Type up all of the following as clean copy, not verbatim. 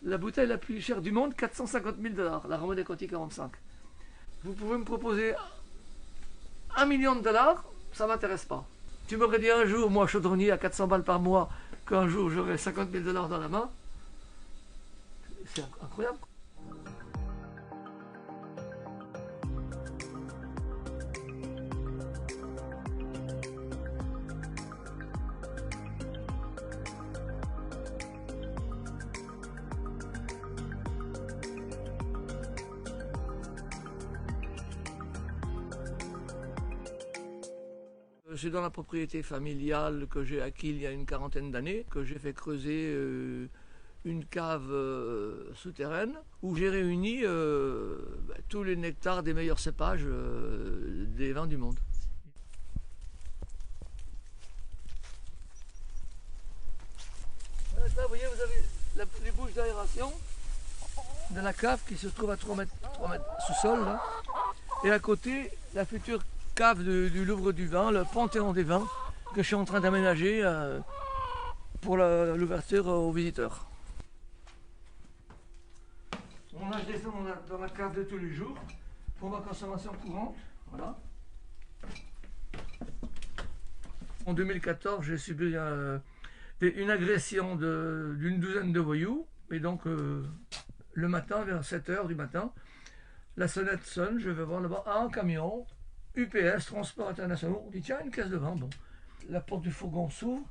la bouteille la plus chère du monde, 450 000 $, la Ramone Conti 45. Vous pouvez me proposer 1 million de dollars, ça ne m'intéresse pas. Tu m'aurais dit un jour, moi chaudronnier à 400 balles par mois, qu'un jour j'aurais 50 000 $ dans la main, c'est incroyable. C'est dans la propriété familiale que j'ai acquis il y a une quarantaine d'années, que j'ai fait creuser une cave souterraine où j'ai réuni tous les nectars des meilleurs cépages des vins du monde. Là, vous voyez, vous avez les bouches d'aération de la cave qui se trouve à 3 mètres sous-sol. Et à côté, la future cave du Louvre du vin, le Panthéon des vins, que je suis en train d'aménager pour l'ouverture aux visiteurs. Bon, là, je descends dans la cave de tous les jours pour ma consommation courante. Voilà. En 2014, j'ai subi une agression d'une douzaine de voyous. Et donc, le matin, vers 7 h du matin, la sonnette sonne, je vais voir là-bas un camion, UPS, Transport International. On dit, tiens, une caisse de vin. Bon. La porte du fourgon s'ouvre.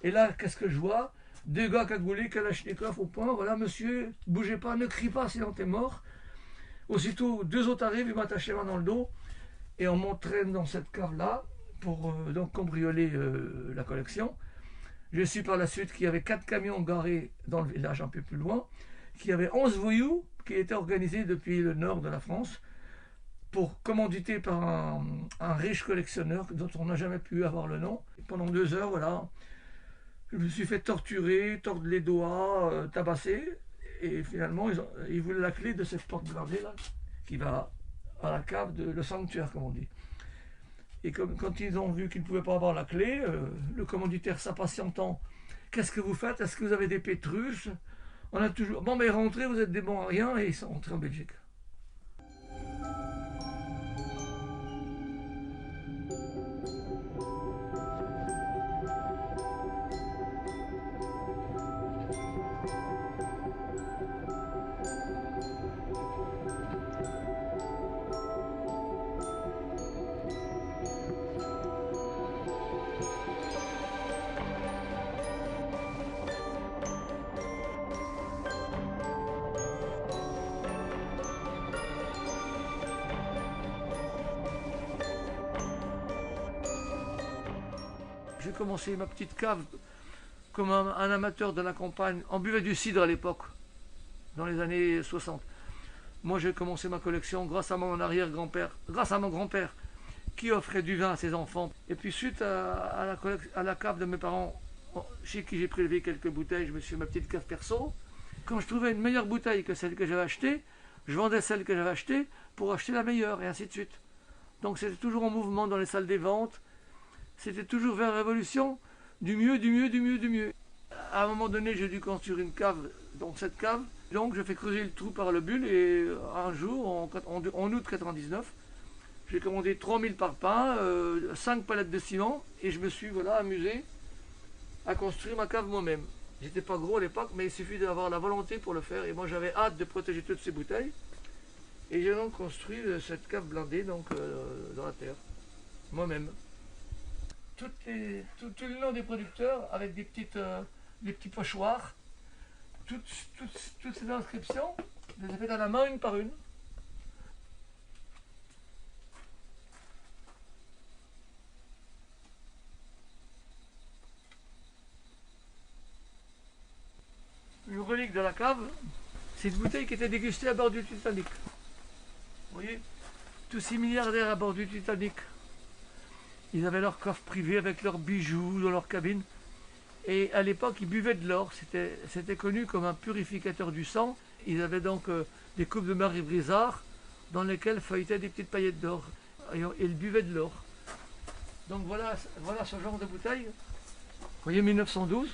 Et là, qu'est-ce que je vois? Deux gars cagoulés, Kalachnikov au poing. Voilà, monsieur, bougez pas, ne crie pas, sinon t'es mort. Aussitôt, deux autres arrivent, ils m'attachent les mains dans le dos. Et on m'entraîne dans cette cave-là pour donc cambrioler la collection. Je suis par la suite qu'il y avait 4 camions garés dans le village un peu plus loin, qu'il y avait 11 voyous qui étaient organisés depuis le nord de la France pour commanditer par un riche collectionneur dont on n'a jamais pu avoir le nom. Et pendant 2 heures, voilà, je me suis fait torturer, tordre les doigts, tabasser. Et finalement, ils voulaient la clé de cette porte blindée là, qui va à la cave de le sanctuaire, comme on dit. Et quand ils ont vu qu'ils ne pouvaient pas avoir la clé, le commanditaire s'impatientant, qu'est-ce que vous faites? Est-ce que vous avez des pétrus? On a toujours, bon mais rentrez, vous êtes des bons à rien, et ils sont rentrés en Belgique. J'ai commencé ma petite cave comme un amateur de la campagne. On buvait du cidre à l'époque, dans les années 60. Moi, j'ai commencé ma collection grâce à mon arrière-grand-père, grâce à mon grand-père, qui offrait du vin à ses enfants. Et puis, suite à la cave de mes parents, chez qui j'ai prélevé quelques bouteilles, je me suis fait ma petite cave perso. Quand je trouvais une meilleure bouteille que celle que j'avais achetée, je vendais celle que j'avais achetée pour acheter la meilleure, et ainsi de suite. Donc, c'était toujours en mouvement dans les salles des ventes. C'était toujours vers la révolution, du mieux, du mieux, du mieux, du mieux. À un moment donné, j'ai dû construire une cave, donc cette cave. Donc je fais creuser le trou par le bulle et un jour, en août 99, j'ai commandé 3000 parpaings, 5 palettes de ciment et je me suis amusé à construire ma cave moi-même. J'étais pas gros à l'époque, mais il suffit d'avoir la volonté pour le faire. Et moi j'avais hâte de protéger toutes ces bouteilles. Et j'ai donc construit cette cave blindée donc, dans la terre, moi-même. Tout le nom des producteurs avec des petits pochoirs. Toutes ces inscriptions, je les ai faites à la main une par une. Une relique de la cave, c'est une bouteille qui était dégustée à bord du Titanic. Vous voyez, tous ces milliardaires à bord du Titanic. Ils avaient leur coffre privé avec leurs bijoux dans leur cabine. Et à l'époque, ils buvaient de l'or. C'était connu comme un purificateur du sang. Ils avaient donc des coupes de Marie Brizard dans lesquelles feuilletaient des petites paillettes d'or. Et ils buvaient de l'or. Donc voilà ce genre de bouteille. Vous voyez, 1912.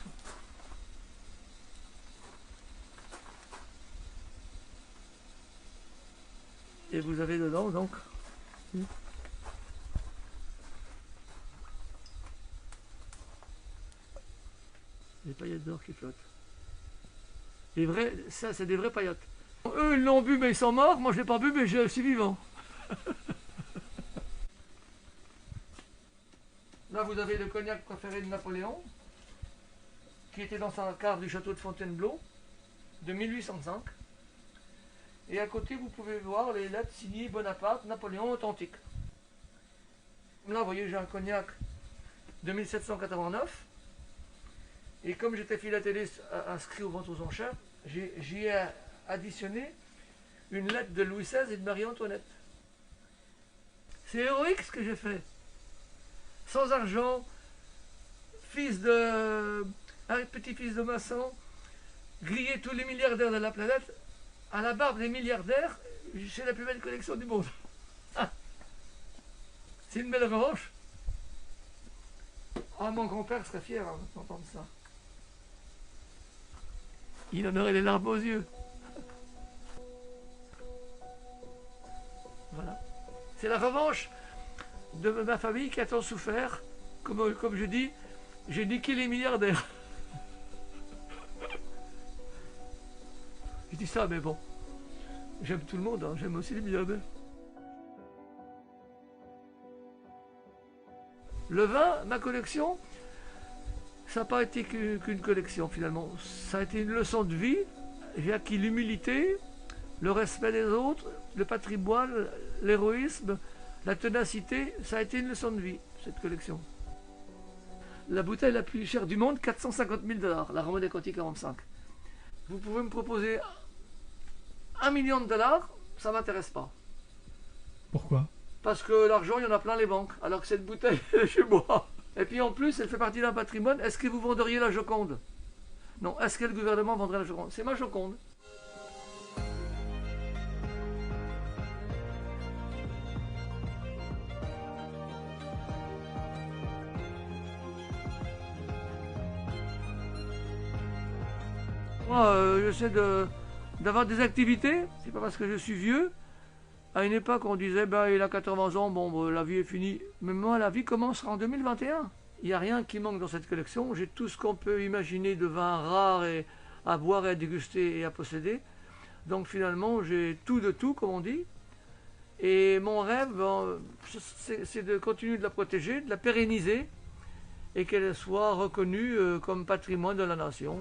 Et vous avez dedans donc des paillettes d'or qui flottent. Ça c'est des vraies paillettes. Eux ils l'ont bu mais ils sont morts, moi je l'ai pas bu mais je suis vivant. Là vous avez le cognac préféré de Napoléon, qui était dans sa cave du château de Fontainebleau, de 1805. Et à côté vous pouvez voir les lettres signées Bonaparte, Napoléon authentique. Là vous voyez j'ai un cognac de 1789. Et comme j'étais philatéliste inscrit au ventes aux enchères, j'y ai additionné une lettre de Louis XVI et de Marie-Antoinette. C'est héroïque ce que j'ai fait. Sans argent, petit-fils de maçon, griller tous les milliardaires de la planète, à la barbe des milliardaires, j'ai la plus belle collection du monde. C'est une belle revanche. Ah, mon grand-père serait fier d'entendre ça. Il en aurait les larmes aux yeux. Voilà. C'est la revanche de ma famille qui a tant souffert. Comme je dis, j'ai niqué les milliardaires. Je dis ça, mais bon. J'aime tout le monde, hein. J'aime aussi les milliardaires. Le vin, ma collection, ça n'a pas été qu'une collection finalement. Ça a été une leçon de vie. J'ai acquis l'humilité, le respect des autres, le patrimoine, l'héroïsme, la ténacité. Ça a été une leçon de vie, cette collection. La bouteille la plus chère du monde, 450 000 $, la Ramone Conti 45. Vous pouvez me proposer $1 million, ça ne m'intéresse pas. Pourquoi? Parce que l'argent, il y en a plein les banques, alors que cette bouteille, elle est chez moi. Et puis en plus, elle fait partie d'un patrimoine. Est-ce que vous vendriez la Joconde? Non. Est-ce que le gouvernement vendrait la Joconde? C'est ma Joconde. Moi, j'essaie d'avoir des activités. C'est pas parce que je suis vieux. À une époque, on disait, ben, il a 80 ans, bon, la vie est finie. Mais moi, la vie commencera en 2021. Il n'y a rien qui manque dans cette collection. J'ai tout ce qu'on peut imaginer de vins rares et à boire et à déguster et à posséder. Donc finalement, j'ai tout de tout, comme on dit. Et mon rêve, ben, c'est de continuer de la protéger, de la pérenniser et qu'elle soit reconnue comme patrimoine de la nation.